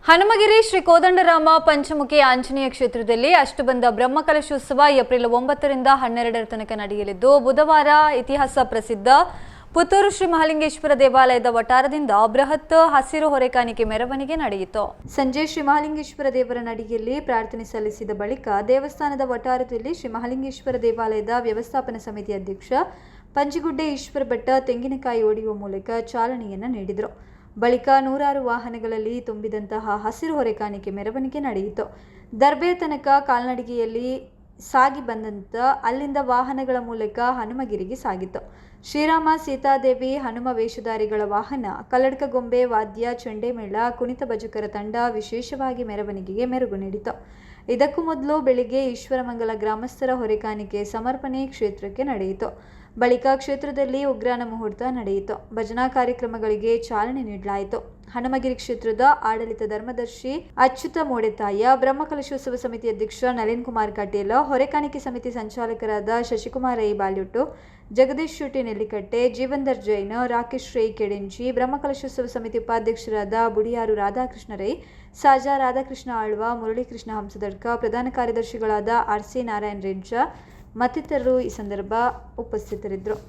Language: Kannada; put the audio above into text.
ಹನುಮಗಿರಿ ಶ್ರೀ ಕೋದಂಡರಾಮ ಪಂಚಮುಖಿ ಆಂಜನೇಯ ಕ್ಷೇತ್ರದಲ್ಲಿ ಅಷ್ಟಬಂಧ ಬ್ರಹ್ಮಕಲಶೋತ್ಸವ ಏಪ್ರಿಲ್ 9 ರಿಂದ 12 ತನಕ ನಡೆಯಲಿದ್ದು, ಬುಧವಾರ ಇತಿಹಾಸ ಪ್ರಸಿದ್ಧ ಪುತ್ತೂರು ಶ್ರೀ ಮಹಾಲಿಂಗೇಶ್ವರ ದೇವಾಲಯದ ವಟಾರದಿಂದ ಬೃಹತ್ ಹಸಿರು ಹೊರೆಕಾಣಿಕೆ ಮೆರವಣಿಗೆ ನಡೆಯಿತು. ಸಂಜೆ ಶ್ರೀ ಮಹಾಲಿಂಗೇಶ್ವರ ದೇವರ ನಡಿಗೆಯಲ್ಲಿ ಪ್ರಾರ್ಥನೆ ಸಲ್ಲಿಸಿದ ಬಳಿಕ ದೇವಸ್ಥಾನದ ವಟಾರದಲ್ಲಿ ಶ್ರೀ ಮಹಾಲಿಂಗೇಶ್ವರ ದೇವಾಲಯದ ವ್ಯವಸ್ಥಾಪನಾ ಸಮಿತಿ ಅಧ್ಯಕ್ಷ ಪಂಜಿಗುಡ್ಡೆ ಈಶ್ವರ ಭಟ್ಟ ತೆಂಗಿನಕಾಯಿ ಒಡೆಯುವ ಮೂಲಕ ಚಾಲನೆಯನ್ನು ನೀಡಿದರು. ಬಳಿಕ ನೂರಾರು ವಾಹನಗಳಲ್ಲಿ ತುಂಬಿದಂತಹ ಹಸಿರು ಹೊರೆಕಾಣಿಕೆ ಮೆರವಣಿಗೆ ನಡೆಯಿತು. ದರ್ಬೆ ತನಕ ಕಾಲ್ನಡಿಗೆಯಲ್ಲಿ ಸಾಗಿ ಬಂದಂತ ಅಲ್ಲಿಂದ ವಾಹನಗಳ ಮೂಲಕ ಹನುಮಗಿರಿಗೆ ಸಾಗಿತು. ಶ್ರೀರಾಮ ಸೀತಾದೇವಿ ಹನುಮ ವೇಷಧಾರಿಗಳ ವಾಹನ, ಕಲ್ಲಡ್ಕಗೊಂಬೆ ವಾದ್ಯ, ಚೆಂಡೆಮೇಳ, ಕುಣಿತ ಭಜಕರ ತಂಡ ವಿಶೇಷವಾಗಿ ಮೆರವಣಿಗೆಗೆ ಮೆರುಗು ನೀಡಿತು. ಇದಕ್ಕೂ ಮೊದಲು ಬೆಳಿಗ್ಗೆ ಈಶ್ವರಮಂಗಲ ಗ್ರಾಮಸ್ಥರ ಹೊರೆಕಾಣಿಕೆ ಸಮರ್ಪಣೆ ಕ್ಷೇತ್ರಕ್ಕೆ ನಡೆಯಿತು. ಬಳಿಕ ಕ್ಷೇತ್ರದಲ್ಲಿ ಉಗ್ರಾಣ ಮುಹೂರ್ತ ನಡೆಯಿತು. ಭಜನಾ ಕಾರ್ಯಕ್ರಮಗಳಿಗೆ ಚಾಲನೆ ನೀಡಲಾಯಿತು. ಹನುಮಗಿರಿ ಕ್ಷೇತ್ರದ ಆಡಳಿತ ಧರ್ಮದರ್ಶಿ ಅಚ್ಯುತ ಮೋಡೆತಾಯ, ಬ್ರಹ್ಮಕಲಶೋತ್ಸವ ಸಮಿತಿ ಅಧ್ಯಕ್ಷ ನಳಿನ್ ಕುಮಾರ್ ಕಟೇಲ್, ಹೊರೆಕಾಣಿಕೆ ಸಮಿತಿ ಸಂಚಾಲಕರಾದ ಶಶಿಕುಮಾರ್ ರೈ ಬಾಲ್ಯುಟ್ಟು, ಜಗದೀಶ್ ಶೆಟ್ಟಿ ನೆಲ್ಲಿಕಟ್ಟೆ, ಜೀವಂದರ್ ಜೈನ್, ರಾಕೇಶ್ ರೈ ಕೆಡೆಂಜಿ, ಬ್ರಹ್ಮಕಲಶೋತ್ಸವ ಸಮಿತಿ ಉಪಾಧ್ಯಕ್ಷರಾದ ಬುಡಿಯಾರು ರಾಧಾಕೃಷ್ಣ ರೈ, ಸಾಜಾ ರಾಧಾಕೃಷ್ಣ ಆಳ್ವ, ಮುರಳೀಕೃಷ್ಣ ಹಂಸದಡ್ಕ, ಪ್ರಧಾನ ಕಾರ್ಯದರ್ಶಿಗಳಾದ ಆರ್.ಸಿ. ನಾರಾಯಣ ರೆಡ್ಜ ಮತ್ತಿತರರು ಈ ಸಂದರ್ಭ ಉಪಸ್ಥಿತರಿದ್ದರು.